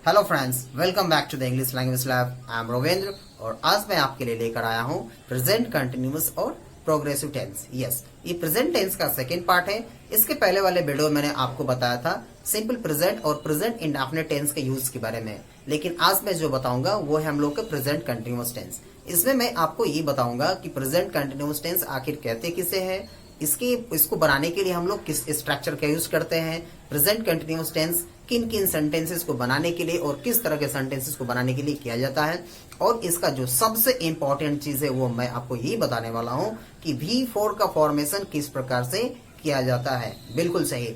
Hello friends, welcome back to the English language lab. I am Rovendra और आज मैं आपके लिए लेकर आया हूँ प्रेजेंट कंटिन्यूअस और प्रोग्रेसिव टेंस। यस, ये प्रेजेंट टेंस का सेकेंड पार्ट है। इसके पहले वाले वीडियो मैंने आपको बताया था सिंपल प्रेजेंट और प्रेजेंट इंडेफिनिट टेंस के यूज के बारे में, लेकिन आज मैं जो बताऊंगा वो है हम लोग के प्रेजेंट कंटिन्यूअस टेंस। इसमें मैं आपको ये बताऊंगा कि प्रेजेंट कंटिन्यूअस टेंस आखिर कहते किसे है, इसको बनाने के लिए हम लोग किस स्ट्रक्चर का यूज करते हैं, प्रेजेंट कंटिन्यूअस टेंस किन किन सेंटेंसेस को बनाने के लिए और किस तरह के सेंटेंसेस को बनाने के लिए किया जाता है, और इसका जो सबसे इंपॉर्टेंट चीज है वो मैं आपको यही बताने वाला हूं कि V4 का फॉर्मेशन किस प्रकार से किया जाता है। बिल्कुल सही,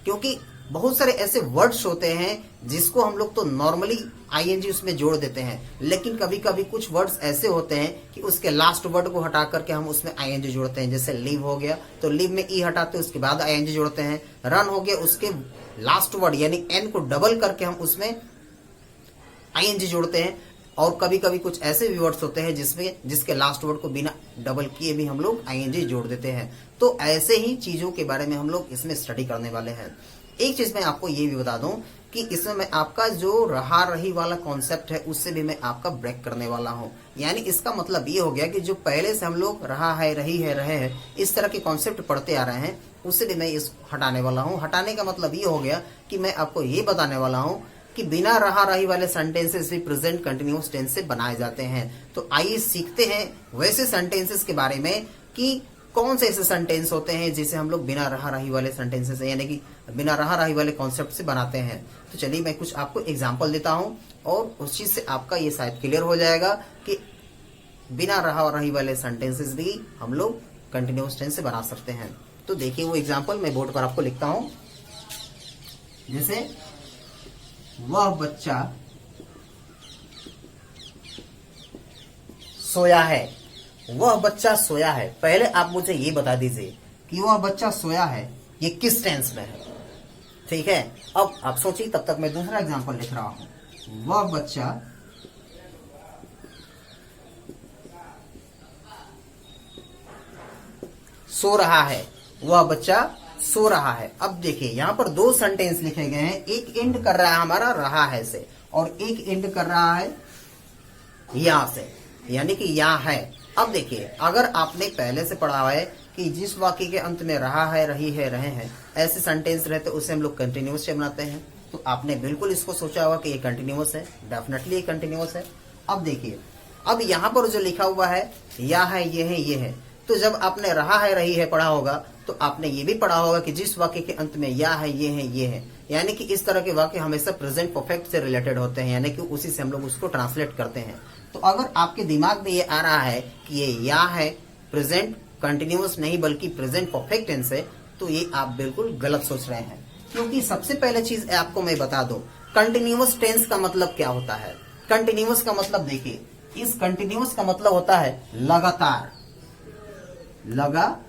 क्योंकि बहुत सारे ऐसे वर्ड्स होते हैं जिसको हम लोग तो नॉर्मली आईएनजी उसमें जोड़ देते हैं, लेकिन कभी कभी कुछ वर्ड्स ऐसे होते हैं कि उसके लास्ट वर्ड को हटा करके हम उसमें आईएनजी जोड़ते हैं। जैसे लीव हो गया तो लीव में ई हटाते हैं, उसके बाद आईएनजी जोड़ते हैं। रन हो गया, उसके लास्ट वर्ड यानी एन को डबल करके हम उसमें आईएनजी जोड़ते हैं। और कभी कभी कुछ ऐसे भी वर्ड्स होते हैं जिसके लास्ट वर्ड को बिना डबल किए भी हम लोग आईएनजी जोड़ देते हैं। तो ऐसे ही चीजों के बारे में हम लोग इसमें स्टडी करने वाले हैं। एक चीज मैं आपको ये भी बता दूं कि इसमें मैं आपका जो रहा रही वाला कॉन्सेप्ट है उससे भी मैं आपका ब्रेक करने वाला हूं। यानी इसका मतलब ये हो गया कि जो पहले से हम लोग रहा है, रही है, रहे हैं, इस तरह के कॉन्सेप्ट पढ़ते आ रहे हैं, उससे भी मैं इस हटाने वाला हूं। हटाने का मतलब ये हो गया कि मैं आपको ये बताने वाला हूं कि बिना रहा रही वाले सेंटेंसेस भी प्रेजेंट कंटिन्यूअस टेंस से बनाए जाते हैं। तो आइए सीखते हैं वैसे सेंटेंसेस के बारे में कि कौन से ऐसे सेंटेंस होते हैं जिसे हम लोग बिना रहा रही वाले सेंटेंसेस यानी कि बिना रहा रही वाले कॉन्सेप्ट से बनाते हैं। तो चलिए मैं कुछ आपको एग्जांपल देता हूं और उस चीज से आपका ये शायद क्लियर हो जाएगा कि बिना रहा रही वाले सेंटेंसेस भी हम लोग कंटिन्यूअस टेंस से बना सकते हैं। तो देखिए वो एग्जाम्पल मैं बोर्ड पर आपको लिखता हूं। जैसे वह बच्चा सोया है, वह बच्चा सोया है। पहले आप मुझे ये बता दीजिए कि वह बच्चा सोया है ये किस टेंस में है। ठीक है, अब आप सोचिए, तब तक मैं दूसरा एग्जांपल लिख रहा हूं। वह बच्चा सो रहा है, वह बच्चा सो रहा है। अब देखिए यहां पर दो सेंटेंस लिखे गए हैं, एक एंड कर रहा है हमारा रहा है से और एक एंड कर रहा है यहां से, यानी कि यहां है। अब देखिए अगर आपने पहले से पढ़ा है कि जिस वाक्य के अंत में रहा है, रही है, रहे हैं ऐसे सेंटेंस रहते उसे हम लोग कंटिन्यूअस से बनाते हैं, तो आपने बिल्कुल इसको सोचा होगा कि ये कंटिन्यूअस है, डेफिनेटली ये कंटिन्यूअस है। अब देखिए अब यहाँ पर जो लिखा हुआ है या है, ये है, ये है, तो जब आपने रहा है, रही है पढ़ा होगा तो आपने ये भी पढ़ा होगा कि जिस वाक्य के अंत में या है, ये है, ये है, यानी कि इस तरह के वाक्य हमेशा प्रेजेंट परफेक्ट से रिलेटेड होते हैं, यानी कि उसी से हम लोग उसको ट्रांसलेट करते हैं। तो अगर आपके दिमाग में ये आ रहा है कि ये या है प्रेजेंट कंटिन्यूअस नहीं बल्कि प्रेजेंट परफेक्ट टेंस है, तो ये आप बिल्कुल गलत सोच रहे हैं। क्योंकि सबसे पहले चीज आपको मैं बता दूं, कंटिन्यूअस टेंस का मतलब क्या होता है। कंटिन्यूअस का मतलब देखिए, इस कंटिन्यूअस का मतलब होता है लगातार। लगातार,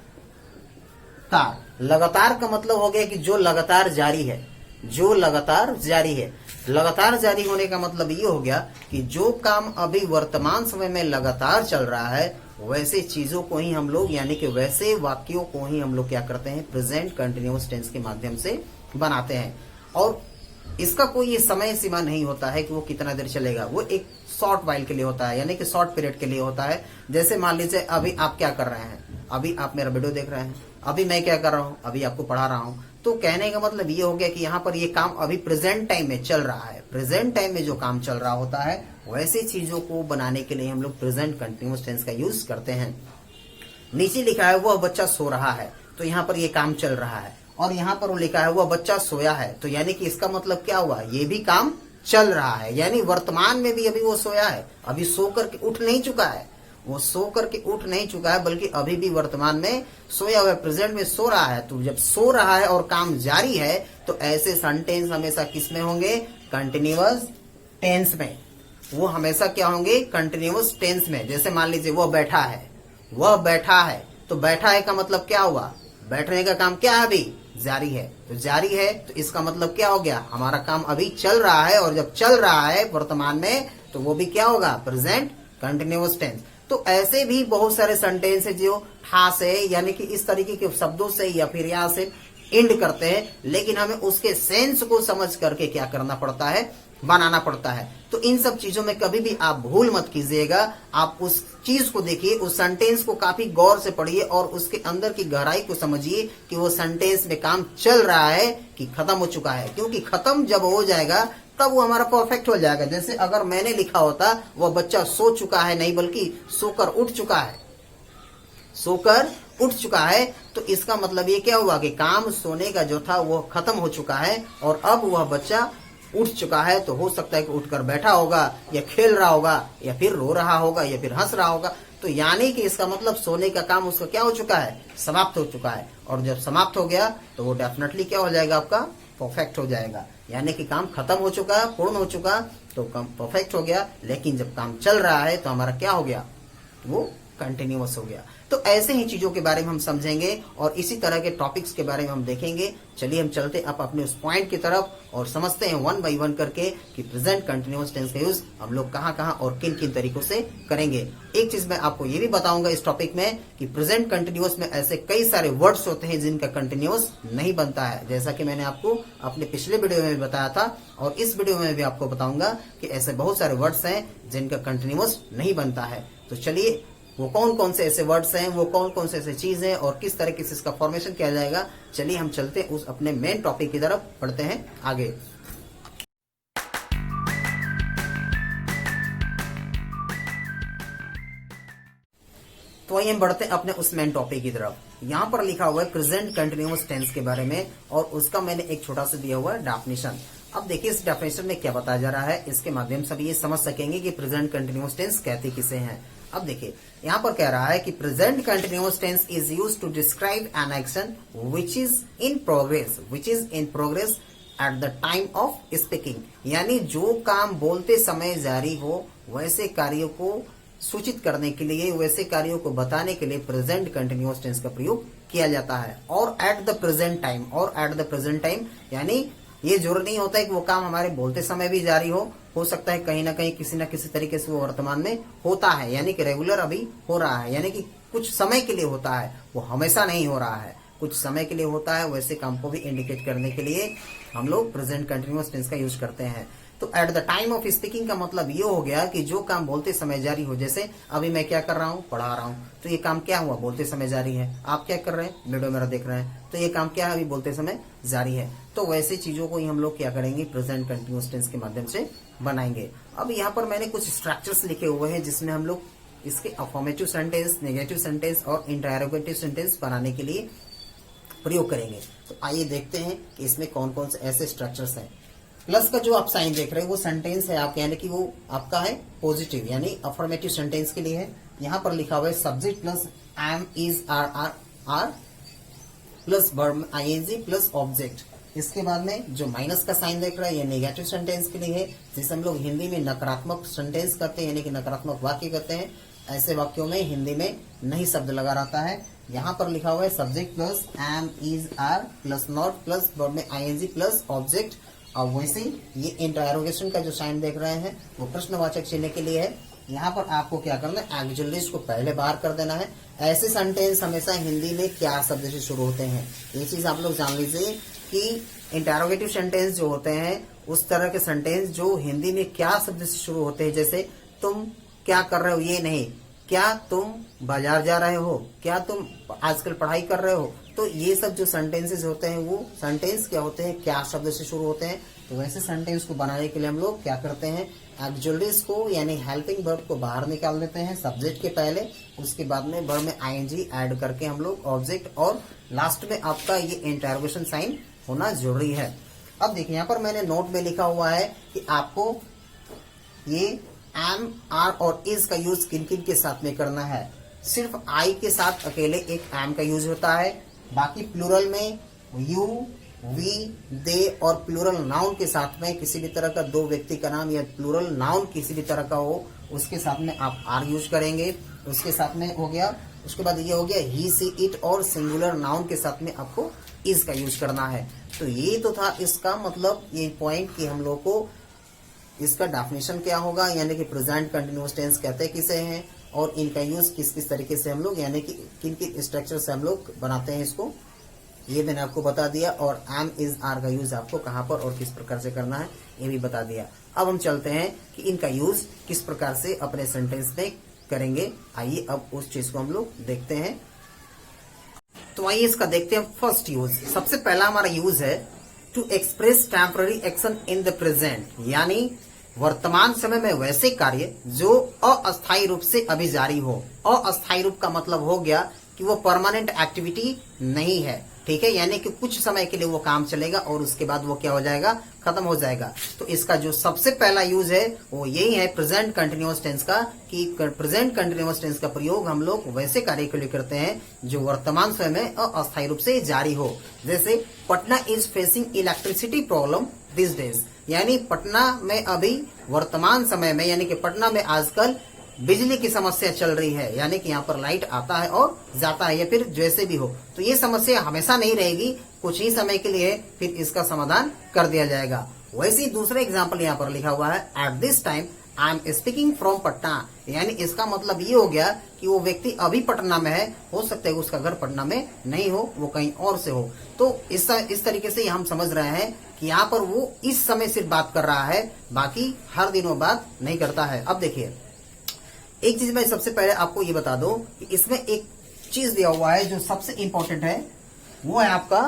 लगातार का मतलब हो गया कि जो लगातार जारी है, जो लगातार जारी है। लगातार जारी होने का मतलब ये हो गया कि जो काम अभी वर्तमान समय में लगातार चल रहा है वैसे चीजों को ही हम लोग यानी कि वैसे वाक्यों को ही हम लोग क्या करते हैं, प्रेजेंट कंटिन्यूअस टेंस के माध्यम से बनाते हैं। और इसका कोई ये समय सीमा नहीं होता है कि वो कितना देर चलेगा, वो एक शॉर्ट वाइल के लिए होता है, यानी कि शॉर्ट पीरियड के लिए होता है। जैसे मान लीजिए अभी आप क्या कर रहे हैं, अभी आप मेरा वीडियो देख रहे हैं, अभी मैं क्या कर रहा हूं, अभी आपको पढ़ा रहा हूं। तो कहने का मतलब ये हो गया कि यहाँ पर ये काम अभी प्रेजेंट टाइम में चल रहा है। प्रेजेंट टाइम में जो काम चल रहा होता है वैसी चीजों को बनाने के लिए हम लोग प्रेजेंट कंटिन्यूअस टेंस का यूज करते हैं। नीचे लिखा है वह बच्चा सो रहा है, तो यहाँ पर ये काम चल रहा है, और यहाँ पर वो लिखा है वह बच्चा सोया है, तो यानी कि इसका मतलब क्या हुआ, ये भी काम चल रहा है, यानी वर्तमान में भी अभी वो सोया है, अभी सो करके उठ नहीं चुका है, वो सो करके उठ नहीं चुका है बल्कि अभी भी वर्तमान में सोया हुआ है, प्रेजेंट में सो रहा है। तो जब सो रहा है और काम जारी है तो ऐसे सेंटेंस हमेशा किस में होंगे, कंटिन्यूअस टेंस में। वो हमेशा क्या होंगे, कंटिन्यूअस टेंस में। जैसे मान लीजिए वह बैठा है, वह बैठा है, तो बैठा है का मतलब क्या हुआ, बैठने का काम क्या है, अभी जारी है, तो जारी है तो इसका मतलब क्या हो गया, हमारा काम अभी चल रहा है, और जब चल रहा है वर्तमान में तो वो भी क्या होगा, प्रेजेंट कंटिन्यूअस टेंस। तो ऐसे भी बहुत सारे सेंटेंस है जो ठा से यानी कि इस तरीके के शब्दों से या फिर यहाँ से एंड करते हैं, लेकिन हमें उसके सेंस को समझ करके क्या करना पड़ता है, बनाना पड़ता है। तो इन सब चीजों में कभी भी आप भूल मत कीजिएगा। आप उस चीज को देखिए, उस सेंटेंस को काफी गौर से पढ़िए और उसके अंदर की गहराई को समझिए कि वो सेंटेंस में काम चल रहा है कि खत्म हो चुका है। क्योंकि खत्म जब हो जाएगा तब वो हमारा परफेक्ट हो जाएगा। जैसे अगर मैंने लिखा होता वह बच्चा सो चुका है, नहीं बल्कि सोकर उठ चुका है, सोकर उठ चुका है, तो इसका मतलब ये क्या हुआ कि काम सोने का जो था वो खत्म हो चुका है और अब वह बच्चा उठ चुका है। तो हो सकता है कि उठकर बैठा होगा या खेल रहा होगा या फिर रो रहा होगा या फिर हंस रहा होगा। तो यानी कि इसका मतलब सोने का काम उसका क्या हो चुका है, समाप्त हो चुका है। और जब समाप्त हो गया तो वो डेफिनेटली क्या हो जाएगा, आपका परफेक्ट हो जाएगा। यानी कि काम खत्म हो चुका, पूर्ण हो चुका, तो काम परफेक्ट हो गया। लेकिन जब काम चल रहा है तो हमारा क्या हो गया, वो कंटिन्यूअस हो गया। तो ऐसे ही चीजों के बारे में हम समझेंगे और इसी तरह के टॉपिक्स के बारे में हम देखेंगे। चलिए हम चलते अब अपने उस पॉइंट की तरफ और समझते हैं वन बाय वन करके कि प्रेजेंट कंटिन्यूअस टेंस का यूज हम लोग कहां कहां और किन किन तरीकों से करेंगे। एक चीज मैं आपको ये भी बताऊंगा इस टॉपिक में कि प्रेजेंट कंटिन्यूअस में ऐसे कई सारे वर्ड्स होते हैं जिनका कंटिन्यूअस नहीं बनता है, जैसा कि मैंने आपको अपने पिछले वीडियो में भी बताया था और इस वीडियो में भी आपको बताऊंगा कि ऐसे बहुत सारे वर्ड्स हैं जिनका कंटिन्यूअस नहीं बनता है। तो चलिए वो कौन कौन से ऐसे वर्ड्स हैं, वो कौन कौन से ऐसे चीज हैं और किस तरीके से इसका फॉर्मेशन किया जाएगा। चलिए हम चलते उस अपने मेन टॉपिक की तरफ बढ़ते हैं आगे। तो आइए हम बढ़ते हैं अपने उस मेन टॉपिक की तरफ। यहाँ पर लिखा हुआ है प्रेजेंट कंटिन्यूअस टेंस के बारे में और उसका मैंने एक छोटा सा दिया हुआ है डेफिनेशन। अब देखिए इस डेफिनेशन में क्या बताया जा रहा है, इसके माध्यम से भी ये समझ सकेंगे कि प्रेजेंट कंटिन्यूअस टेंस कहते किसे हैं। अब देखिए यहाँ पर कह रहा है कि present continuous tense is used to describe an action which is in progress at the time of speaking. यानी जो काम बोलते समय जारी हो वैसे कार्यों को सूचित करने के लिए, वैसे कार्यों को बताने के लिए प्रेजेंट कंटिन्यूअस टेंस का प्रयोग किया जाता है। और एट द प्रेजेंट टाइम, यानी ये जरूर नहीं होता है कि वो काम हमारे बोलते समय भी जारी हो सकता है कहीं ना कहीं किसी न किसी तरीके से वो वर्तमान में होता है, यानी कि रेगुलर अभी हो रहा है, यानी कि कुछ समय के लिए होता है, वो हमेशा नहीं हो रहा है, कुछ समय के लिए होता है। वैसे काम को भी इंडिकेट करने के लिए हम लोग प्रेजेंट कंटिन्यूअस टेंस का यूज करते हैं। तो eight the time of speaking का मतलब ये हो गया कि जो काम बोलते समय जारी हो, जैसे अभी मैं क्या कर रहा हूँ, पढ़ा रहा हूँ, तो ये काम क्या हुआ, बोलते समय जारी है। आप क्या कर रहे हैं, वीडियो मेरा देख रहे हैं, तो ये काम क्या है, अभी बोलते समय जारी है। तो वैसे चीजों को ही हम लोग क्या करेंगे, प्रेजेंट कंटिन्यूअस टेंस के माध्यम से बनाएंगे। अब यहाँ पर मैंने कुछ स्ट्रक्चर्स लिखे हुए हैं जिसमें हम लोग इसके अफर्मेटिव सेंटेंस, नेगेटिव सेंटेंस और इंटरोगेटिव सेंटेंस बनाने के लिए प्रयोग करेंगे। तो आइए देखते हैं कि इसमें कौन कौन से ऐसे स्ट्रक्चर्स हैं। प्लस का जो आप साइन देख रहे हैं वो सेंटेंस है आपके, यानी कि वो आपका है पॉजिटिव यानी अफर्मेटिव सेंटेंस के लिए है। यहाँ पर लिखा हुआ है subject plus am is are plus verb ING plus object. इसके बाद में जो माइनस का साइन देख रहे हैं ये नेगेटिव सेंटेंस के लिए है, जिसे हम लोग हिंदी में नकारात्मक सेंटेंस करते हैं, यानी कि नकारात्मक वाक्य करते हैं। ऐसे वाक्यों में हिंदी में नहीं शब्द लगा रहता है। यहाँ पर लिखा हुआ है subject plus am is are plus not plus verb में आईएनजी प्लस ऑब्जेक्ट। और वैसे ये इंटरोगेशन का जो साइन देख रहे हैं वो प्रश्नवाचक चिन्ह के लिए है। यहाँ पर आपको क्या करना है, एक्जुअलिस्ट को पहले बाहर कर देना है। ऐसे सेंटेंस हमेशा हिंदी में क्या शब्द से शुरू होते हैं, ये चीज आप लोग जान लीजिए कि इंटरोगेटिव सेंटेंस जो होते हैं उस तरह के सेंटेंस जो हिंदी में क्या शब्द से शुरू होते हैं, जैसे तुम क्या कर रहे हो, ये नहीं, क्या तुम बाजार जा रहे हो, क्या तुम आजकल पढ़ाई कर रहे हो। तो ये सब जो सेंटेंसेस होते हैं वो सेंटेंस क्या होते हैं, क्या शब्द से शुरू होते हैं। तो वैसे सेंटेंस को बनाने के लिए हम लोग क्या करते हैं, एक्जुअलिस को यानी हेल्पिंग वर्ब को बाहर निकाल देते हैं सब्जेक्ट के पहले, उसके बाद में वर्ब में आईएनजी ऐड करके हम लोग ऑब्जेक्ट, और लास्ट में आपका ये इंटरोगेशन साइन होना जरूरी है। अब देखिए यहाँ पर मैंने नोट में लिखा हुआ है कि आपको ये एम आर और इज का यूज किन किन के साथ में करना है। सिर्फ आई के साथ अकेले एक एम का यूज होता है, बाकी प्लूरल में यू, वी, दे और प्लूरल नाउन के साथ में किसी भी तरह का दो व्यक्ति का नाम या प्लूरल नाउन किसी भी तरह का हो उसके साथ में आप आर यूज करेंगे। उसके साथ में हो गया, उसके बाद ये हो गया ही, सी, इट और सिंगुलर नाउन के साथ में आपको इज का यूज करना है। तो ये तो था इसका मतलब, ये पॉइंट कि हम लोग को इसका डेफिनेशन क्या होगा, यानी कि प्रेजेंट कंटिन्यूअस टेंस कहते किसे हैं और इनका यूज किस किस तरीके से हम लोग, यानी कि किन किन स्ट्रक्चर से हम लोग बनाते हैं इसको। ये मैंने आपको बता दिया, और एम इज आर का यूज आपको कहां पर और किस प्रकार से करना है ये भी बता दिया। अब हम चलते हैं कि इनका यूज किस प्रकार से अपने सेंटेंस में करेंगे। आइए अब उस चीज को हम लोग देखते हैं। तो आइए इसका देखते हैं फर्स्ट यूज। सबसे पहला हमारा यूज है to express temporary action in the present, यानी वर्तमान समय में वैसे कार्य जो अस्थायी रूप से अभी जारी हो। अस्थायी रूप का मतलब हो गया कि वो परमानेंट एक्टिविटी नहीं है, ठीक है, यानी कि कुछ समय के लिए वो काम चलेगा और उसके बाद वो क्या हो जाएगा, खत्म हो जाएगा। तो इसका जो सबसे पहला यूज है वो यही है प्रेजेंट कंटिन्यूअस टेंस का, कि प्रेजेंट कंटिन्यूअस टेंस का प्रयोग हम लोग वैसे कार्य के लिए करते हैं जो वर्तमान समय में अस्थायी रूप से जारी हो। जैसे Patna is facing electricity problem this days, यानी पटना में अभी वर्तमान समय में, यानी कि पटना में आजकल बिजली की समस्या चल रही है, यानी कि यहाँ पर लाइट आता है और जाता है, या फिर जैसे भी हो। तो ये समस्या हमेशा नहीं रहेगी, कुछ ही समय के लिए फिर इसका समाधान कर दिया जाएगा। वैसे ही दूसरा एग्जाम्पल यहाँ पर लिखा हुआ है at this time I am speaking from Patna, यानी इसका मतलब ये हो गया कि वो व्यक्ति अभी पटना में है, हो सकता है उसका घर पटना में नहीं हो, वो कहीं और से हो। तो इस तरीके से हम समझ रहे हैं कि यहाँ पर वो इस समय सिर्फ बात कर रहा है, बाकी हर दिन वो बात नहीं करता है। अब देखिए एक चीज मैं सबसे पहले आपको ये बता दूं कि इसमें एक चीज दिया हुआ है जो सबसे इंपॉर्टेंट है, वो है आपका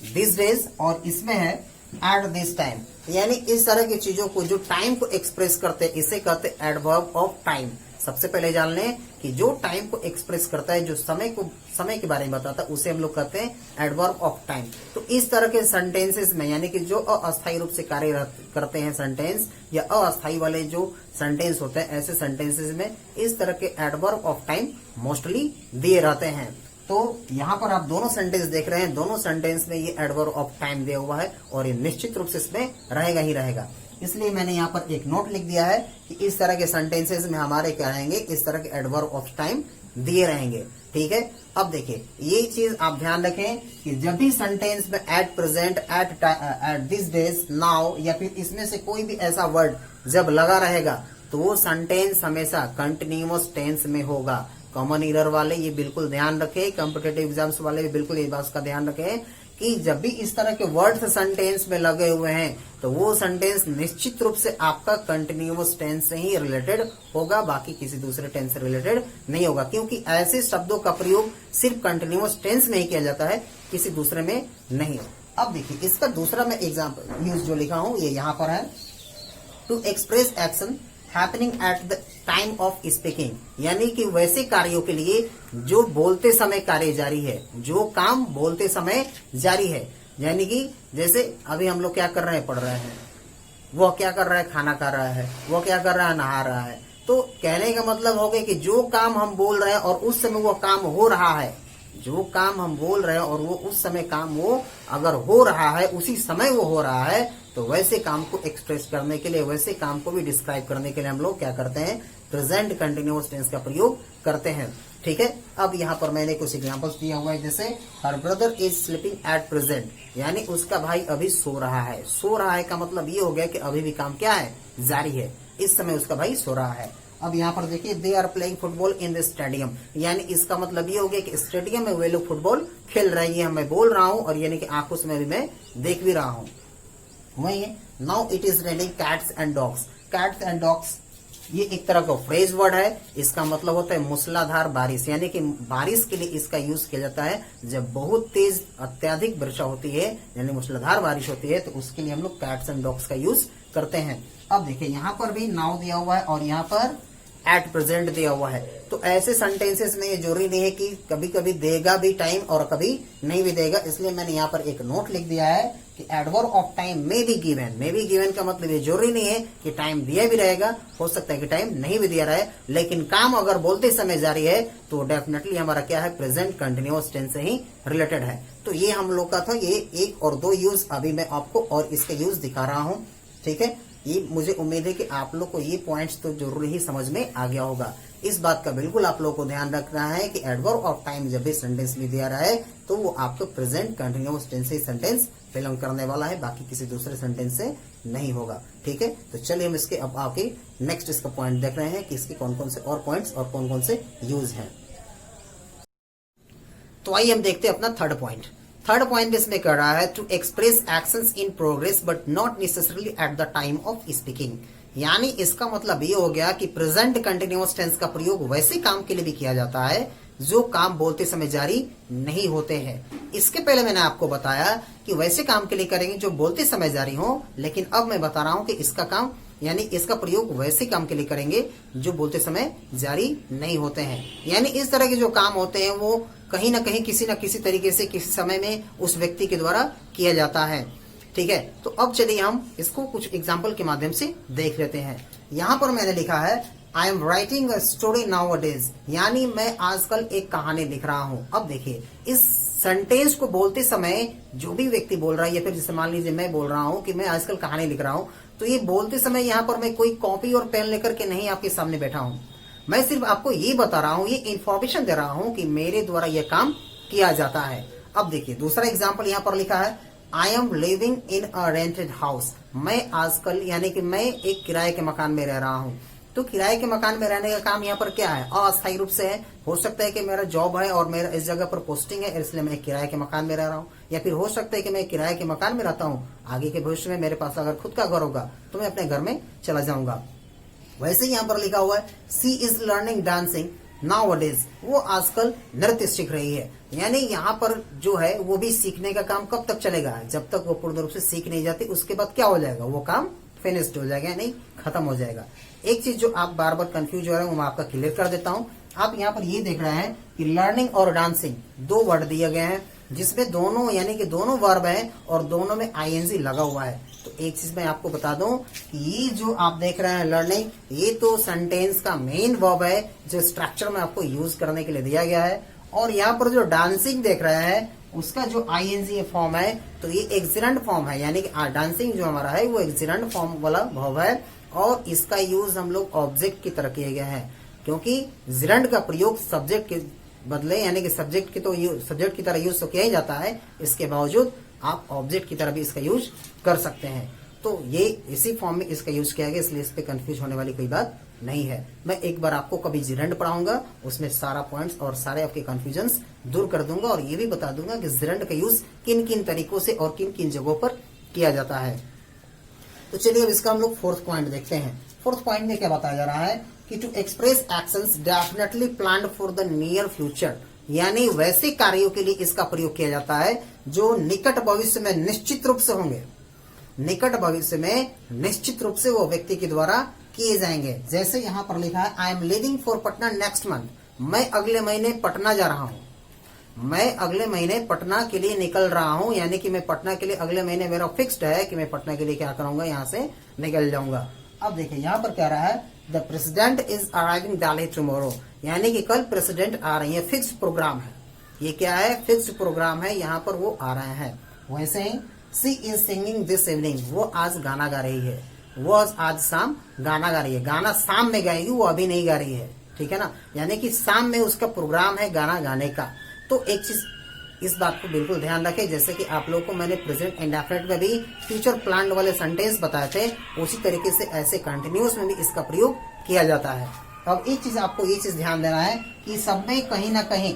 दिस डेज, और इसमें है एट दिस टाइम, यानी इस तरह की चीजों को जो टाइम को एक्सप्रेस करते हैं इसे कहते हैं एडवर्ब ऑफ टाइम। सबसे पहले जान लें कि जो टाइम को एक्सप्रेस करता है, जो समय के बारे में बताता है, उसे हम लोग कहते हैं एडवर्ब ऑफ टाइम। तो इस तरह के सेंटेंसेस में, यानी कि जो अस्थायी रूप से कार्य करते हैं सेंटेंस, या अस्थायी वाले जो सेंटेंस होते हैं, ऐसे सेंटेंसेस में इस तरह के एडवर्ब ऑफ टाइम मोस्टली दिए रहते हैं। तो यहाँ पर आप दोनों सेंटेंस देख रहे हैं, दोनों सेंटेंस में ये एडवर्ब ऑफ टाइम दिया हुआ है, और ये निश्चित रूप से इसमें रहेगा ही रहेगा। इसलिए मैंने यहाँ पर एक नोट लिख दिया है कि इस तरह के सेंटेंसेस में हमारे क्या रहेंगे, इस तरह के एडवर्ब ऑफ टाइम दिए रहेंगे, ठीक है। अब देखिए ये चीज आप ध्यान रखें कि जब भी सेंटेंस में at present, at this days, now, या फिर इसमें से कोई भी ऐसा वर्ड जब लगा रहेगा तो वो सेंटेंस हमेशा कंटिन्यूअस टेंस में होगा। कॉमन ईरर वाले ये बिल्कुल ध्यान रखें, कॉम्पिटिटिव एग्जाम्स वाले भी बिल्कुल इस बात का ध्यान रखें कि जब भी इस तरह के वर्ड्स सेंटेंस में लगे हुए हैं तो वो सेंटेंस निश्चित रूप से आपका कंटिन्यूअस टेंस से ही रिलेटेड होगा, बाकी किसी दूसरे टेंस से रिलेटेड नहीं होगा, क्योंकि ऐसे शब्दों का प्रयोग सिर्फ कंटिन्यूअस टेंस में ही किया जाता है, किसी दूसरे में नहीं। अब देखिए इसका दूसरा मैं एग्जाम्पल यूज जो लिखा हूं ये यहाँ पर है, to express action happening at the time of speaking, यानी कि वैसे कार्यों के लिए जो बोलते समय कार्य जारी है, जो काम बोलते समय जारी है, यानी कि जैसे अभी हम लोग क्या कर रहे हैं, पढ़ रहे हैं, वो क्या कर रहा है, खाना खा रहा है, वो क्या कर रहा है, नहा रहा है। तो कहने का मतलब हो गया कि जो काम हम बोल रहे हैं और उस समय वो काम हो रहा है, जो काम हम बोल रहे हैं और वो उस समय काम वो अगर हो रहा है, उसी समय वो हो रहा है, तो वैसे काम को एक्सप्रेस करने के लिए, वैसे काम को भी डिस्क्राइब करने के लिए हम लोग क्या करते हैं, प्रेजेंट कंटिन्यूअस टेंस का प्रयोग करते हैं, ठीक है। अब यहाँ पर मैंने कुछ एग्जांपल्स दिया हुआ है, जैसे her brother is sleeping at present, यानी उसका भाई अभी सो रहा है। सो रहा है का मतलब ये हो गया कि अभी भी काम क्या है, जारी है, इस समय उसका भाई सो रहा है। अब यहाँ पर देखिए they are playing football in the stadium, यानी इसका मतलब ये हो गया कि स्टेडियम में वे लोग फुटबॉल खेल रहे हैं, ये मैं बोल रहा हूँ, और यानी कि आंखों से भी मैं देख भी रहा हूँ। वही है now it is raining cats and dogs. Cats and dogs ये एक तरह का फ्रेज वर्ड है, इसका मतलब होता है मूसलाधार बारिश, यानी कि बारिश के लिए इसका यूज किया जाता है जब बहुत तेज अत्यधिक वर्षा होती है, यानी मूसलाधार बारिश होती है, तो उसके लिए हम लोग कैट्स एंड डॉग्स का यूज करते हैं। अब देखिए यहाँ पर भी नाउ दिया हुआ है और यहाँ पर एट प्रेजेंट दिया हुआ है, तो ऐसे सेंटेंसेस में ये जरूरी नहीं है कि कभी कभी देगा भी टाइम और कभी नहीं भी देगा, इसलिए मैंने यहाँ पर एक नोट लिख दिया है कि एडवर्ब ऑफ टाइम में बी गिवन। में बी गिवन का मतलब ये जरूरी नहीं है कि टाइम दिया भी रहेगा, हो सकता है कि टाइम नहीं भी दिया रहे, लेकिन काम अगर बोलते समय जारी है तो डेफिनेटली हमारा क्या है, प्रेजेंट कंटिन्यूअस टेंस से ही रिलेटेड है। तो ये हम लोग का था, ये एक और दो यूज अभी मैं आपको और इसके यूज दिखा रहा हूँ, ठीक है। ये मुझे उम्मीद है कि आप लोग को ये पॉइंट्स तो जरूर ही समझ में आ गया होगा। इस बात का बिल्कुल आप लोगों को ध्यान रखना है कि एडवर्ब ऑफ टाइम जब भी सेंटेंस में दिया रहा है तो वो आपको प्रेजेंट कंटिन्यूअस टेंस से सेंटेंस बिलोंग करने वाला है, बाकी किसी दूसरे सेंटेंस से नहीं होगा, ठीक है। तो चलिए हम इसके अब आके नेक्स्ट इसका पॉइंट देख रहे हैं कि इसके कौन कौन से और पॉइंट्स और कौन कौन से यूज हैं। तो आइए हम देखते हैं अपना थर्ड पॉइंट। थर्ड पॉइंट भी इसमें कर रहा है to express actions in progress but not necessarily at the time of speaking. यानी इसका मतलब ये हो गया कि प्रेजेंट कंटिन्यूअस टेंस का प्रयोग वैसे काम के लिए भी किया जाता है जो काम बोलते समय जारी नहीं होते हैं। इसके पहले मैंने आपको बताया कि वैसे काम के लिए करेंगे जो बोलते समय जारी हो, लेकिन अब मैं बता रहा हूं कि इसका काम यानी इसका प्रयोग वैसे काम के लिए करेंगे जो बोलते समय जारी नहीं होते हैं। यानी इस तरह के जो काम होते हैं वो कहीं ना कहीं किसी न किसी तरीके से किसी समय में उस व्यक्ति के द्वारा किया जाता है। ठीक है, तो अब चलिए हम इसको कुछ एग्जाम्पल के माध्यम से देख लेते हैं। यहाँ पर मैंने लिखा है I am writing a story now a days, यानी मैं आजकल एक कहानी लिख रहा हूँ। अब देखिए इस सेंटेंस को बोलते समय जो भी व्यक्ति बोल रहा है या फिर जैसे मान लीजिए मैं बोल रहा हूँ कि मैं आजकल कहानी लिख रहा हूँ, तो ये बोलते समय यहाँ पर मैं कोई कॉपी और पेन लेकर के नहीं आपके सामने बैठा हूँ। मैं सिर्फ आपको ये बता रहा हूँ, ये इंफॉर्मेशन दे रहा हूँ कि मेरे द्वारा यह काम किया जाता है। अब देखिए दूसरा एग्जाम्पल यहाँ पर लिखा है I am living in a rented house. मैं आजकल यानी कि मैं एक किराए के मकान में रह रहा हूँ। तो किराए के मकान में रहने का काम यहाँ पर क्या है, अस्थायी रूप से है। हो सकता है कि मेरा जॉब है और मेरा इस जगह पर पोस्टिंग है, इसलिए मैं किराए के मकान में रह रहा हूँ। या फिर हो सकता है कि मैं किराए के मकान में रहता हूँ, आगे के भविष्य में मेरे पास अगर खुद का घर होगा तो मैं अपने घर में चला जाऊंगा। वैसे यहाँ पर लिखा हुआ है she is learning dancing nowadays, वो आजकल नृत्य सीख रही है। यानी यहाँ पर जो है वो भी सीखने का काम कब तक चलेगा, जब तक वो पूर्ण रूप से सीख नहीं जाती, उसके बाद क्या हो जाएगा, वो काम फिनिश्ड हो जाएगा, नहीं खत्म हो जाएगा। एक चीज जो आप बार बार कंफ्यूज हो रहे हैं वो मैं आपका क्लियर कर देता हूँ। आप यहाँ पर ये देख रहे हैं कि लर्निंग और डांसिंग दो वर्ड दिए गए हैं, जिसमें दोनों यानी कि दोनों वर्ब है और दोनों में आईएनजी लगा हुआ है। तो एक चीज मैं आपको बता दूं कि ये जो आप देख रहे हैं लर्निंग, ये तो सेंटेंस का मेन वर्ब है जो स्ट्रक्चर में आपको यूज करने के लिए दिया गया है। और यहाँ पर जो डांसिंग देख रहे हैं उसका जो आईएनजी फॉर्म है तो ये एक्सिलेंट फॉर्म है, यानी कि डांसिंग जो हमारा है वो एक्सिलेंट फॉर्म वाला वर्ब है और इसका यूज हम लोग ऑब्जेक्ट की तरह किए गए हैं, क्योंकि जिरंड का प्रयोग सब्जेक्ट के बदले यानी कि सब्जेक्ट की तरह यूज तो किया ही जाता है, इसके बावजूद आप ऑब्जेक्ट की तरह भी इसका यूज कर सकते हैं। तो ये इसी फॉर्म में इसका यूज किया गया, इसलिए इस पे कंफ्यूज होने वाली कोई बात नहीं है। मैं एक बार आपको कभी जिरंड पढ़ाऊंगा, उसमें सारा पॉइंट्स और सारे आपके कंफ्यूजन्स दूर कर दूंगा और ये भी बता दूंगा कि जिरंड का यूज किन किन तरीकों से और किन किन जगहों पर किया जाता है। तो चलिए अब इसका हम लोग फोर्थ पॉइंट देखते हैं। फोर्थ पॉइंट में क्या बताया जा रहा है कि to express actions definitely planned for the near future, यानी वैसे कार्यों के लिए इसका प्रयोग किया जाता है जो निकट भविष्य में निश्चित रूप से होंगे, निकट भविष्य में निश्चित रूप से वो व्यक्ति के द्वारा किए जाएंगे। जैसे यहाँ पर लिखा है I am leaving for Patna next month, मैं अगले महीने पटना जा रहा हूँ। मैं अगले महीने पटना के लिए निकल रहा हूँ, यानी कि मैं पटना के लिए अगले महीने मेरा फिक्स्ड है कि मैं पटना के लिए क्या करूंगा, यहाँ से निकल जाऊंगा। अब देखिए यहाँ पर क्या रहा है the president is arriving Delhi tomorrow, यानी कि कल प्रेसिडेंट आ रही है, फिक्स प्रोग्राम है। ये क्या है, फिक्स प्रोग्राम है, यहाँ पर वो आ रहे हैं। वैसे ही सी इज सिंगिंग दिस इवनिंग, वो आज गाना गा रही है, वो आज शाम गाना गा रही है। गाना शाम में गाएगी, वो अभी नहीं गा रही है, ठीक है ना, यानी कि शाम में उसका प्रोग्राम है गाना गाने का। तो एक चीज इस बात को बिल्कुल ध्यान रखें, जैसे कि आप लोगों को मैंने प्रेजेंट इंडेफिनिट में भी फ्यूचर प्लान्ड वाले सेंटेंस बताए थे, उसी तरीके से ऐसे कंटिन्यूअस में भी इसका प्रयोग किया जाता है। अब एक चीज आपको ये चीज ध्यान देना है कि सब में कहीं ना कहीं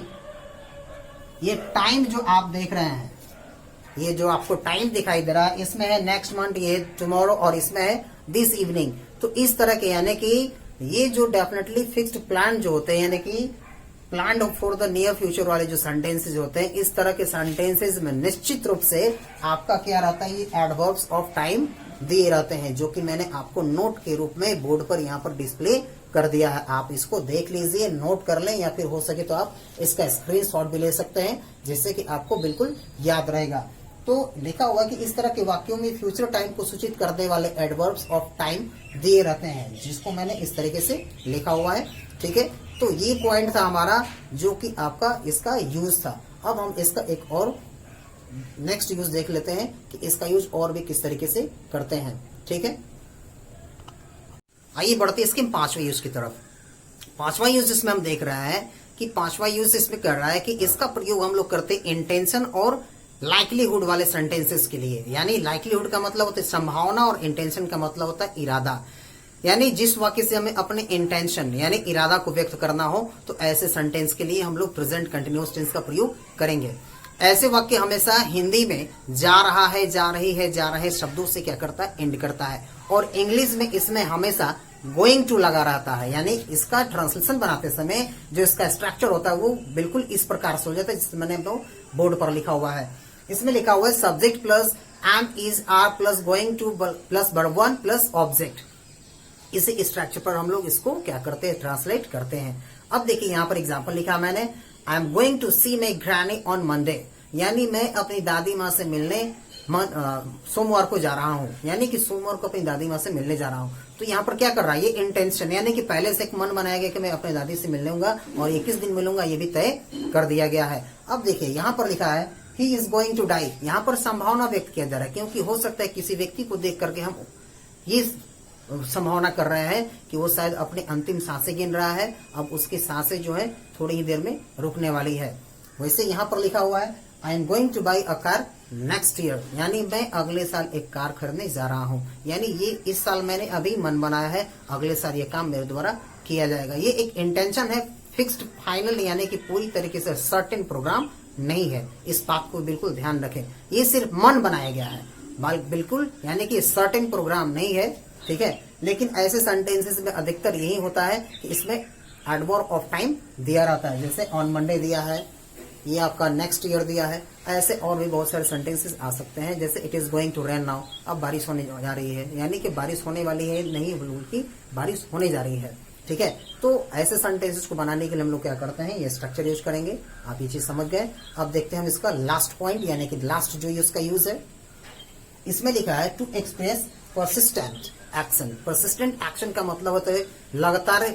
ये टाइम जो आप देख रहे हैं, ये जो आपको टाइम दिखाई दे रहा है, इसमें है नेक्स्ट मंथ, ये टुमारो, और इसमें है दिस इवनिंग। तो इस तरह के यानी कि ये जो डेफिनेटली फिक्स्ड प्लान जो होते हैं, यानी कि plan for the near future वाले जो सेंटेंसेज होते हैं, इस तरह के सेंटेंसेज में निश्चित रूप से आपका क्या रहता है, ये एडवर्ब्स ऑफ टाइम दिए रहते हैं, जो कि मैंने आपको नोट के रूप में बोर्ड पर यहाँ पर डिस्प्ले कर दिया है। आप इसको देख लीजिए, नोट कर लें, या फिर हो सके तो आप इसका स्क्रीनशॉट भी ले सकते हैं, जिससे कि आपको बिल्कुल याद रहेगा। तो लिखा हुआ कि इस तरह के वाक्यों में फ्यूचर टाइम को सूचित करने वाले एडवर्ब्स ऑफ टाइम दिए रहते हैं, जिसको मैंने इस तरीके से लिखा हुआ है, ठीक है। तो ये पॉइंट था हमारा जो कि आपका इसका यूज था। अब हम इसका एक और नेक्स्ट यूज देख लेते हैं कि इसका यूज और भी किस तरीके से करते हैं, ठीक है। आइए बढ़ते इसके पांचवा यूज की तरफ। पांचवा यूज जिसमें हम देख रहे हैं कि पांचवा यूज इसमें कर रहा है कि इसका प्रयोग हम लोग करते हैं इंटेंशन और लाइकलीहुड वाले सेंटेंसेस के लिए। यानी लाइकलीहुड का मतलब होता है संभावना और इंटेंशन का मतलब होता है इरादा। यानी जिस वाक्य से हमें अपने इंटेंशन यानी इरादा को व्यक्त करना हो, तो ऐसे सेंटेंस के लिए हम लोग प्रेजेंट कंटिन्यूअस टेंस का प्रयोग करेंगे। ऐसे वाक्य हमेशा हिंदी में जा रहा है, जा रही है, जा रहे शब्दों से क्या करता है, एंड करता है। और इंग्लिश में इसमें हमेशा गोइंग टू लगा रहता है, यानी इसका ट्रांसलेशन बनाते समय जो इसका स्ट्रक्चर होता है वो बिल्कुल इस प्रकार से हो जाता है जिससे मैंने तो बोर्ड पर लिखा हुआ है। इसमें लिखा हुआ है subject plus am is are plus going to plus verb one plus object. इसी स्ट्रक्चर पर हम लोग इसको क्या करते हैं, ट्रांसलेट करते हैं। अब देखिए यहाँ पर एग्जाम्पल लिखा मैंने, I am going to see my granny on Monday, यानी मैं अपनी दादी माँ से मिलने सोमवार को जा रहा हूँ, यानी कि सोमवार को अपनी दादी माँ से मिलने जा रहा हूँ। तो यहाँ पर क्या कर रहा है, ये इंटेंशन, यानी कि पहले से एक मन बनाया गया कि मैं अपने दादी से मिलूंगा और ये किस दिन मिलूंगा ये भी तय कर दिया गया है। अब देखिए यहाँ पर लिखा है he is going to die, यहाँ पर संभावना व्यक्त किया जा रहा है, क्योंकि हो सकता है किसी व्यक्ति को देख करके हम ये संभावना कर रहे हैं कि वो शायद अपनी अंतिम सांसें गिन रहा है, अब उसकी सांसें जो है थोड़ी ही देर में रुकने वाली है। वैसे यहाँ पर लिखा हुआ है आई am going two by a car next year, यानी मैं अगले साल एक कार खरीदने जा रहा हूँ, यानी ये इस साल मैंने अभी मन बनाया है, अगले साल ये काम मेरे द्वारा किया जाएगा। ये एक इंटेंशन है, फिक्स्ड फाइनल, यानी कि पूरी तरीके से सर्टेन प्रोग्राम नहीं है। इस बात को बिल्कुल ध्यान रखें, ये सिर्फ मन बनाया गया है बिल्कुल, यानी कि सर्टेन प्रोग्राम नहीं है, ठीक है। लेकिन ऐसे सेंटेंसेस में अधिकतर यही होता है कि इसमें एडवर्ब ऑफ टाइम दिया रहता है, जैसे ऑन मंडे दिया है, ये आपका नेक्स्ट ईयर दिया है। ऐसे और भी बहुत सारे सेंटेंसेस आ सकते हैं, जैसे it is going to rain now, अब बारिश होने जा रही है, यानी कि बारिश होने वाली है, नहीं बल्कि बारिश होने जा रही है, ठीक है। तो ऐसे सेंटेंसेस को बनाने के लिए हम लोग क्या करते हैं, ये स्ट्रक्चर यूज करेंगे। आप ये चीज समझ गए। अब देखते हैं हम इसका लास्ट पॉइंट, यानी कि लास्ट जो इसका यूज है, इसमें लिखा है to express persistent action. Persistent action का मतलब होता है लगातार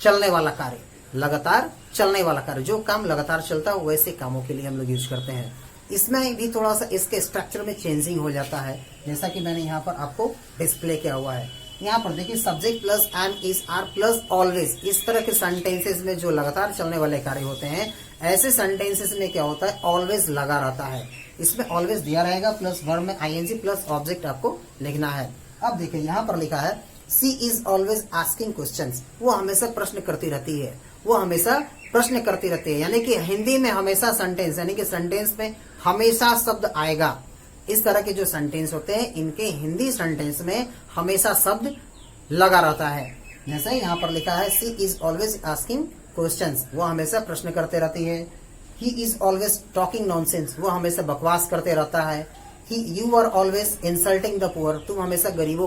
चलने वाला कार्य, लगातार चलने वाला कार्य, जो काम लगातार चलता है वैसे कामों के लिए हम लोग यूज करते हैं। इसमें भी थोड़ा सा इसके स्ट्रक्चर में चेंजिंग हो जाता है, जैसा कि मैंने यहाँ पर आपको डिस्प्ले किया हुआ है। यहाँ पर देखिए subject plus am is are plus always, इस तरह के सेंटेंसेस में जो लगातार चलने वाले कार्य होते हैं, ऐसे सेंटेंसेस में क्या होता है, ऑलवेज लगा रहता है। इसमें ऑलवेज दिया रहेगा प्लस वर्ब में आईएनजी प्लस ऑब्जेक्ट आपको लिखना है। अब देखिए यहाँ पर लिखा है she is always asking questions, वो हमेशा प्रश्न करती रहती है, वो हमेशा प्रश्न करती रहती है, यानी कि हिंदी में हमेशा सेंटेंस, यानी कि सेंटेंस में हमेशा शब्द आएगा। इस तरह के जो सेंटेंस होते हैं, इनके हिंदी सेंटेंस में हमेशा शब्द लगा रहता है। जैसे यहाँ पर लिखा है she is always asking questions, वो हमेशा प्रश्न करते रहती है। He is always talking nonsense, वो हमेशा बकवास करते रहता है। You are always insulting the poor, तुम हमेशा गरीबों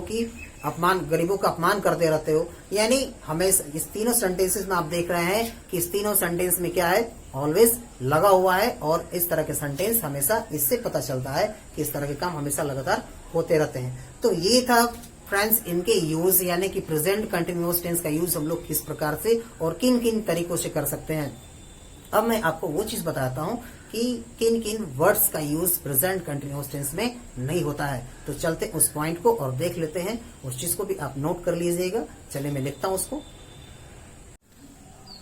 का अपमान करते रहते हो। यानी हमेशा इस तीनों सेंटेंसेस में आप देख रहे हैं कि इस तीनों सेंटेंस में क्या है, ऑलवेज लगा हुआ है। और इस तरह के सेंटेंस हमेशा इससे पता चलता है कि इस तरह के काम हमेशा लगातार होते रहते हैं। तो ये था फ्रेंड्स इनके यूज, यानी कि प्रेजेंट कंटिन्यूअस टेंस का यूज हम लोग किस प्रकार से और किन किन तरीकों से कर सकते हैं। अब मैं आपको वो चीज बताता हूँ कि किन किन वर्ड्स का यूज प्रेजेंट कंटिन्यूअस टेंस में नहीं होता है। तो चलते उस पॉइंट को और देख लेते हैं, उस चीज को भी आप नोट कर लीजिएगा। चलिए मैं लिखता हूं उसको।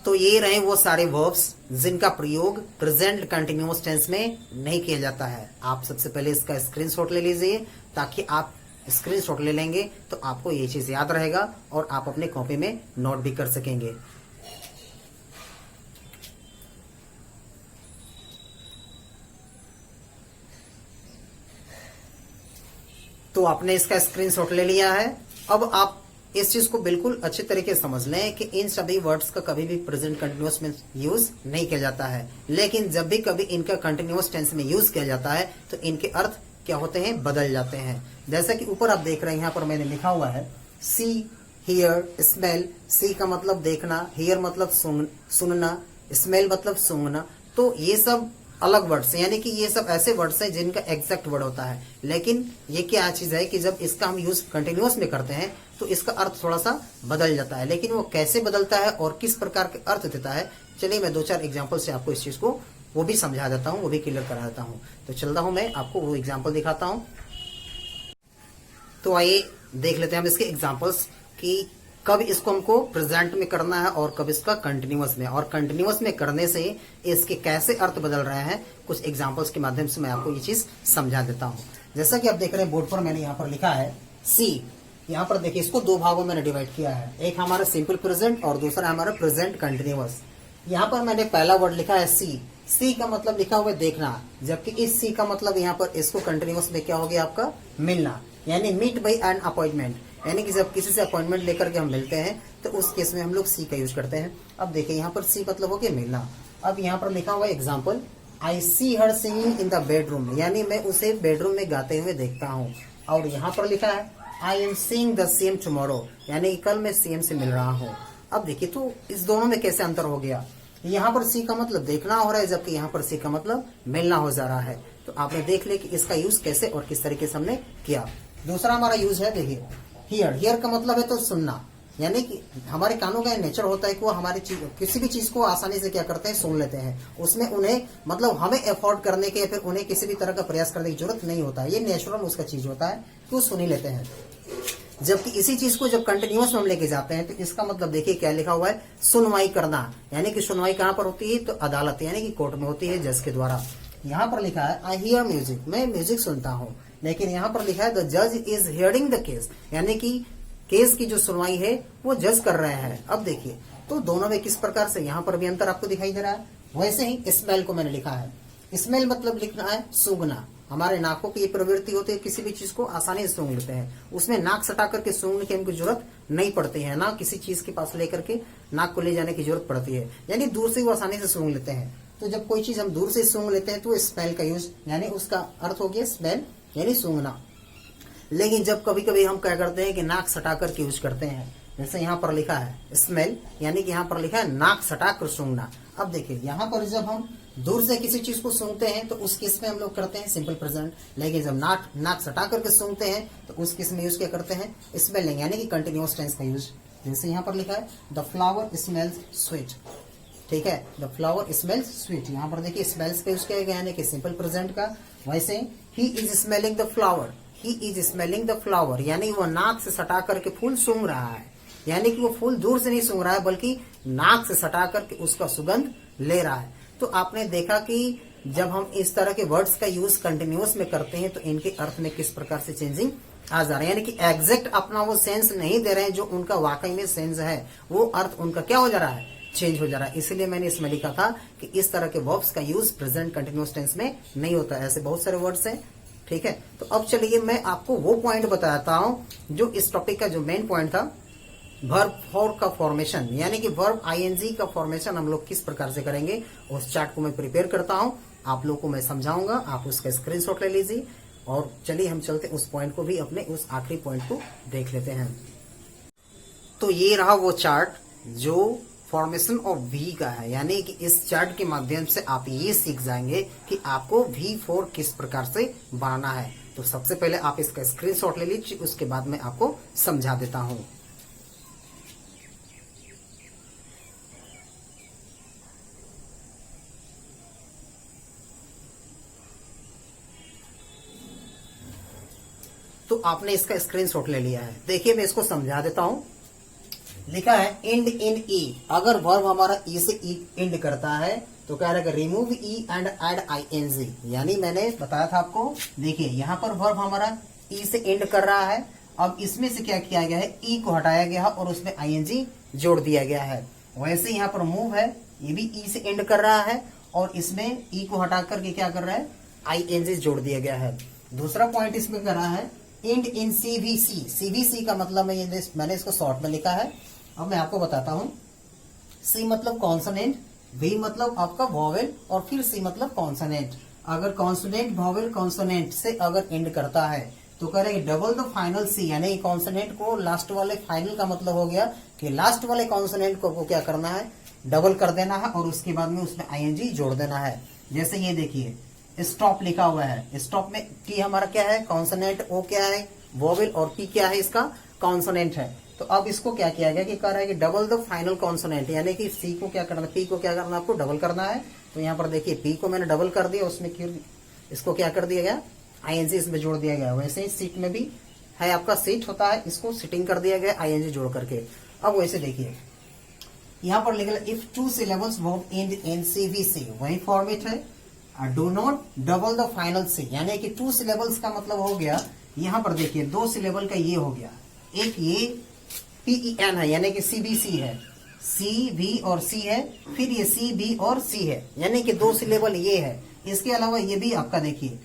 तो ये रहे वो सारे वर्ब्स जिनका प्रयोग प्रेजेंट कंटिन्यूअस टेंस में नहीं किया जाता है। आप सबसे पहले इसका स्क्रीनशॉट ले लीजिए, ताकि आप स्क्रीनशॉट ले लेंगे तो आपको ये चीज याद रहेगा और आप अपने कॉपी में नोट भी कर सकेंगे। तो आपने इसका स्क्रीनशॉट ले लिया है। अब आप इस चीज को बिल्कुल अच्छे तरीके से समझ लें कि इन सभी वर्ड्स का कभी भी प्रेजेंट कंटिन्यूअस में यूज नहीं किया जाता है, लेकिन जब भी कभी इनका कंटिन्यूअस टेंस में यूज किया जाता है तो इनके अर्थ क्या होते हैं, बदल जाते हैं। जैसा कि ऊपर आप देख रहे हैं, यहाँ पर मैंने लिखा हुआ है सी, हियर, स्मेल। सी का मतलब देखना, हियर मतलब सुनना, स्मेल मतलब सूंघना। तो ये सब अलग वर्ड्स हैं, यानी कि ये सब ऐसे वर्ड्स हैं जिनका एग्जैक्ट वर्ड होता है। लेकिन ये क्या चीज है कि जब इसका हम यूज कंटिन्यूअस में करते हैं तो इसका अर्थ थोड़ा सा बदल जाता है। लेकिन वो कैसे बदलता है और किस प्रकार के अर्थ देता है, चलिए मैं 2-4 एग्जाम्पल से आपको इस चीज को वो भी समझा देता हूँ, वो भी क्लियर करा देता हूँ। तो चलता हूँ, मैं आपको वो एग्जाम्पल दिखाता हूँ। तो आइए देख लेते हैं हम इसके एग्जाम्पल्स कि कब इसको हमको प्रेजेंट में करना है और कब इसका कंटिन्यूअस में, और कंटिन्यूअस में करने से इसके कैसे अर्थ बदल रहे हैं, कुछ एग्जांपल्स के माध्यम से मैं आपको ये चीज समझा देता हूं। जैसा कि आप देख रहे हैं बोर्ड पर मैंने यहाँ पर लिखा है सी। यहाँ पर देखिए इसको 2 भागों में डिवाइड किया है, एक हमारा सिंपल प्रेजेंट और दूसरा हमारा प्रेजेंट कंटिन्यूअस। यहाँ पर मैंने पहला वर्ड लिखा है सी। सी का मतलब लिखा हुआ है देखना, जबकि इस सी का मतलब यहाँ पर इसको कंटिन्यूअस में क्या हो गया आपका मिलना, यानी मीट बाई एन अपॉइंटमेंट, यानी कि जब किसी से अपॉइंटमेंट लेकर के हम मिलते हैं तो उस केस में हम लोग सी का यूज करते हैं। अब देखिए यहाँ पर सी मतलब हो गया मिलना। अब यहाँ पर लिखा हुआ है example, I see her singing in the bedroom, यानी मैं उसे बेडरूम में गाते हुए देखता हूँ। और यहाँ पर लिखा है I am seeing the CM tomorrow, यानी कि कल मैं सीएम से मिल रहा हूँ। अब देखिए तो इस दोनों में कैसे अंतर हो गया, यहाँ पर सी का मतलब देखना हो रहा है, जबकि यहाँ पर सी का मतलब मिलना हो जा रहा है। तो आपने देख लिया कि इसका यूज कैसे और किस तरीके से हमने किया। दूसरा हमारा यूज है देखिए हियर, हियर का मतलब है तो सुनना, यानी कि हमारे कानों का नेचर होता है कि वो हमारी चीज किसी भी चीज को आसानी से क्या करते हैं सुन लेते हैं, उसमें उन्हें मतलब हमें एफोर्ड करने के या फिर उन्हें किसी भी तरह का प्रयास करने की जरूरत नहीं होता है, ये नेचुरल उसका चीज होता है कि वो सुन ही लेते हैं। जबकि इसी चीज को जब कंटिन्यूअस में हम लेके जाते हैं तो इसका मतलब देखिए क्या लिखा हुआ है सुनवाई करना, यानी कि सुनवाई कहाँ पर होती है तो अदालत यानी कि कोर्ट में होती है जज के द्वारा। यहाँ पर लिखा है आई हियर म्यूजिक, मैं म्यूजिक सुनता हूँ, लेकिन यहाँ पर लिखा है द जज इज हियरिंग द केस, यानी कि केस की जो सुनवाई है वो जज कर रहे हैं। अब देखिए तो दोनों में किस प्रकार से यहाँ पर भी अंतर आपको दिखाई दे रहा है। वैसे ही स्मेल को मैंने लिखा है, स्मेल मतलब लिखना है सूंघना, हमारे नाकों की ये प्रवृत्ति होती है किसी भी चीज को आसानी से सूंघ लेते हैं, उसमें नाक सटा करके सूंघने की हमको जरूरत नहीं पड़ती है, ना किसी चीज के पास लेकर के नाक को ले जाने की जरूरत पड़ती है, यानी दूर से वो आसानी से सूंघ लेते हैं। तो जब कोई चीज हम दूर से सूंघ लेते हैं तो स्मेल का यूज, यानी उसका अर्थ हो गया स्मेल यानी सूंघना। लेकिन जब कभी कभी हम क्या करते हैं कि नाक सटा करके यूज करते हैं, जैसे यहाँ पर लिखा है स्मेल, यानी कि यहाँ पर लिखा है नाक सटा कर सूंघना। अब देखिए यहाँ पर जब हम दूर से किसी चीज को सूंघते हैं तो उस केस में हम लोग करते हैं सिंपल प्रेजेंट, लेकिन जब नाक सटा करके सूंघते हैं तो उस केस में यूज क्या करते हैं स्मेलिंग, यानी कि कंटिन्यूअस टेंस का यूज। जैसे यहाँ पर लिखा है द फ्लावर स्मेल्स स्वीट, ठीक है, द फ्लावर स्मेल्स स्वीट, यहाँ पर देखिए स्मेल्स का यूज किया गया यानी कि सिंपल प्रेजेंट का। वैसे he is smelling the flower, he is smelling the flower, यानी वो नाक से सटा करके फूल सूंघ रहा है, यानी कि वो फूल दूर से नहीं सूंघ रहा है बल्कि नाक से सटा करके उसका सुगंध ले रहा है। तो आपने देखा कि जब हम इस तरह के वर्ड्स का यूज कंटिन्यूअस में करते हैं तो इनके अर्थ में किस प्रकार से चेंजिंग आ जा रहा है, यानी कि एग्जैक्ट अपना वो सेंस नहीं दे रहे हैं जो उनका वाकई में सेंस है, वो अर्थ उनका क्या हो जा रहा है चेंज हो जा रहा है। इसलिए मैंने इसमें लिखा था कि इस तरह के वर्ब्स का यूज प्रेजेंट कंटिन्यूअस टेंस में नहीं होता है, ऐसे बहुत सारे वर्ड्स हैं, ठीक है। तो अब चलिए मैं आपको वो पॉइंट बताता हूं जो इस टॉपिक का जो मेन पॉइंट था, वर्ब फॉर का फॉर्मेशन, यानी कि वर्ब आईएनजी का फॉर्मेशन हम लोग किस प्रकार से करेंगे, उस चार्ट को मैं प्रिपेयर करता हूं, आप लोगों को मैं समझाऊंगा, आप उसका स्क्रीनशॉट ले लीजिए। और चलिए हम चलते उस पॉइंट को भी अपने उस आखिरी पॉइंट को देख लेते हैं। तो ये रहा वो चार्ट जो फॉर्मेशन ऑफ वी का है, यानी कि इस चार्ट के माध्यम से आप ये सीख जाएंगे कि आपको V4 किस प्रकार से बनाना है। तो सबसे पहले आप इसका स्क्रीनशॉट ले लीजिए, उसके बाद मैं आपको समझा देता हूं। तो आपने इसका स्क्रीनशॉट ले लिया है, देखिए मैं इसको समझा देता हूं। लिखा है एंड इन ई, अगर वर्ब हमारा ई से एंड करता है तो क्या रहेगा remove e and add ING, यानी मैंने बताया था आपको, देखिए यहाँ पर वर्ब हमारा ई से एंड कर रहा है, अब इसमें से क्या किया गया है ई को हटाया गया और उसमें आईएनजी जोड़ दिया गया है। वैसे यहाँ पर मूव है, ये भी ई से एंड कर रहा है और इसमें ई को हटा करके क्या कर रहा है आईएनजी जोड़ दिया गया है। दूसरा पॉइंट इसमें कर रहा है एंड इन सीवीसी, सीवीसी का मतलब मैंने इसको शॉर्ट में लिखा है, अब मैं आपको बताता हूं। सी मतलब कॉन्सोनेंट, वी मतलब आपका वॉवेल और फिर सी मतलब कॉन्सोनेंट। अगर कॉन्सोनेंट वॉवेल कॉन्सोनेंट से अगर एंड करता है तो करेंगे डबल द फाइनल सी, यानी कॉन्सोनेंट को लास्ट वाले फाइनल का मतलब हो गया कि लास्ट वाले कॉन्सोनेंट को क्या करना है डबल कर देना है और उसके बाद में उसमें आईएनजी जोड़ देना है। जैसे ये देखिए स्टॉप लिखा हुआ है, स्टॉप में टी हमारा क्या है कॉन्सोनेंट, ओ क्या है वोवेल और पी क्या है इसका कॉन्सोनेंट है। तो अब इसको क्या किया गया कि कह रहा है कि डबल द फाइनल कॉन्सोनेंट, यानी कि सी को क्या करना पी को क्या करना आपको डबल करना है। तो यहाँ पर देखिए पी को मैंने डबल कर दिया, उसमें इसको क्या कर दिया गया आईएनजी इसमें जोड़ दिया गया। वैसे ही सीट में भी है आपका सीट होता है, इसको सिटिंग कर दिया गया आईएनजी जोड़ करके। अब वैसे देखिए यहाँ पर लिखा if two syllables verb end in CVC, वही फॉर्मेट है। Do not double the final C, यानी कि 2 सिलेबल्स का मतलब हो गया, यहाँ पर देखिए 2 सिलेबल का ये हो गया, एक ये PEN है यानी कि CBC है, सी भी और सी है, फिर ये सी भी और सी है, यानी कि 2 सिलेबल ये है। इसके अलावा ये भी आपका देखिए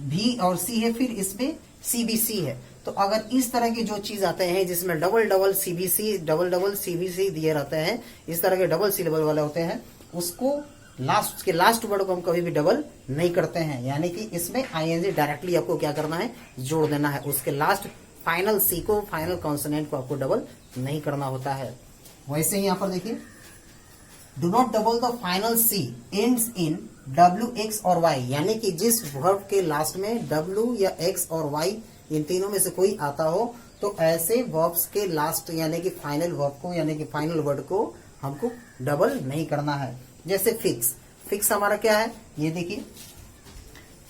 भी और सी है, फिर इसमें सी बी सी है। तो अगर इस तरह की जो चीज आते हैं जिसमें double double CBC, double double CBC दिए रहते हैं, इस तरह के डबल सिलेबल वाले होते हैं, उसको लास्ट के लास्ट वर्ड को हम कभी भी डबल नहीं करते हैं, यानी कि इसमें आईएनजी डायरेक्टली आपको क्या करना है, जोड़ देना है। उसके लास्ट फाइनल सी को, फाइनल कॉन्सोनेंट को आपको डबल नहीं करना होता है। वैसे ही यहां पर देखिए, do not double the final c ends in डब्ल्यू एक्स और वाई, यानी कि जिस वर्ब के लास्ट में डब्ल्यू या एक्स और वाई इन तीनों में से कोई आता हो, तो ऐसे वर्ब्स के लास्ट यानी कि फाइनल वर्ब को, यानी कि फाइनल वर्ड को हमको डबल नहीं करना है। जैसे फिक्स, फिक्स हमारा क्या है, ये देखिए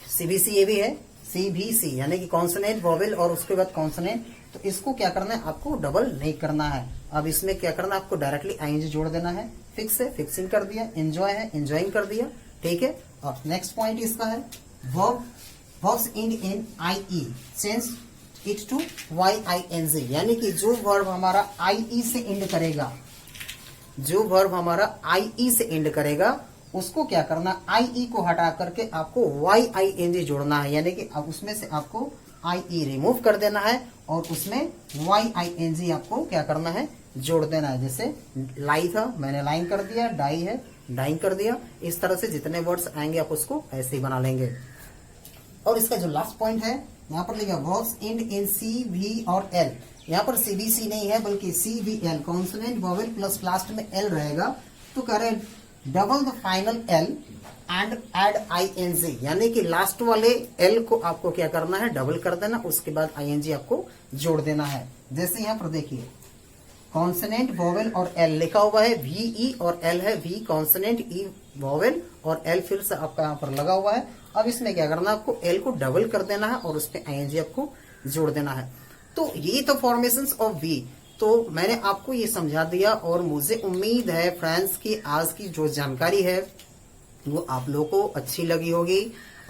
सीबीसी ये भी है, सीबीसी यानी कि कॉन्सोनेंट वोवेल और उसके बाद कॉन्सोनेंट, तो इसको क्या करना है, आपको डबल नहीं करना है। अब इसमें क्या करना है, आपको डायरेक्टली आईएनजी जोड़ देना है। फिक्स है, फिक्सिंग कर दिया, एंजॉय है, एंजॉइंग कर दिया, ठीक है। और नेक्स्ट पॉइंट इसका है verb, verbs end in IE change it to YING, यानी कि जो वर्ब हमारा आईई से एंड करेगा, जो वर्ब हमारा आईई से एंड करेगा, उसको क्या करना, आईई को हटा करके आपको वाईआईएनजी जोड़ना है, यानी कि अब उसमें से आपको आईई रिमूव कर देना है और उसमें वाईआईएनजी आपको क्या करना है, जोड़ देना है। जैसे लाई था, मैंने लाइन कर दिया, डाई है, डाइंग कर दिया। इस तरह से जितने वर्ड्स आएंगे आप उसको ऐसे ही बना लेंगे। और इसका जो लास्ट पॉइंट है यहाँ पर लिखा verbs end in C V और एल, यहाँ पर सीबीसी नहीं है बल्कि C V L, consonant vowel plus last में एल रहेगा, तो करें double the final L and ed ING, यानी कि लास्ट वाले एल को आपको क्या करना है, डबल कर देना, उसके बाद आईएनजी आपको जोड़ देना है। जैसे यहाँ पर देखिए कॉन्सोनेंट वोवेल और एल लिखा हुआ है, वी ई और एल है, वी कॉन्सोनेंट, ई वोवेल और एल फिर से आपका यहाँ पर लगा हुआ है। अब इसमें क्या करना है, आपको एल को डबल कर देना है और उसपे आईएनजी आपको जोड़ देना है। तो ये तो फॉर्मेशंस ऑफ वी, तो मैंने आपको ये समझा दिया और मुझे उम्मीद है फ्रेंड्स की आज की जो जानकारी है वो आप लोगों को अच्छी लगी होगी।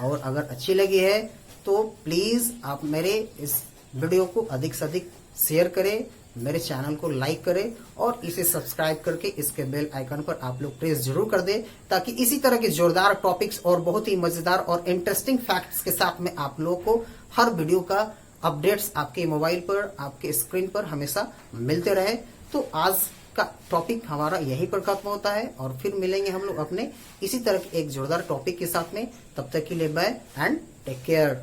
और अगर अच्छी लगी है तो प्लीज आप मेरे इस वीडियो को अधिक से अधिक शेयर करें, मेरे चैनल को लाइक करें और इसे सब्सक्राइब करके इसके बेल आइकन पर आप लोग प्रेस जरूर कर दें, ताकि इसी तरह के जोरदार टॉपिक्स और बहुत ही मजेदार और इंटरेस्टिंग फैक्ट्स के साथ में आप लोगों को हर वीडियो का अपडेट्स आपके मोबाइल पर, आपके स्क्रीन पर हमेशा मिलते रहे। तो आज का टॉपिक हमारा यहीं पर खत्म होता है और फिर मिलेंगे हम लोग अपने इसी तरह के एक जोरदार टॉपिक के साथ में। तब तक के लिए बाय एंड टेक केयर।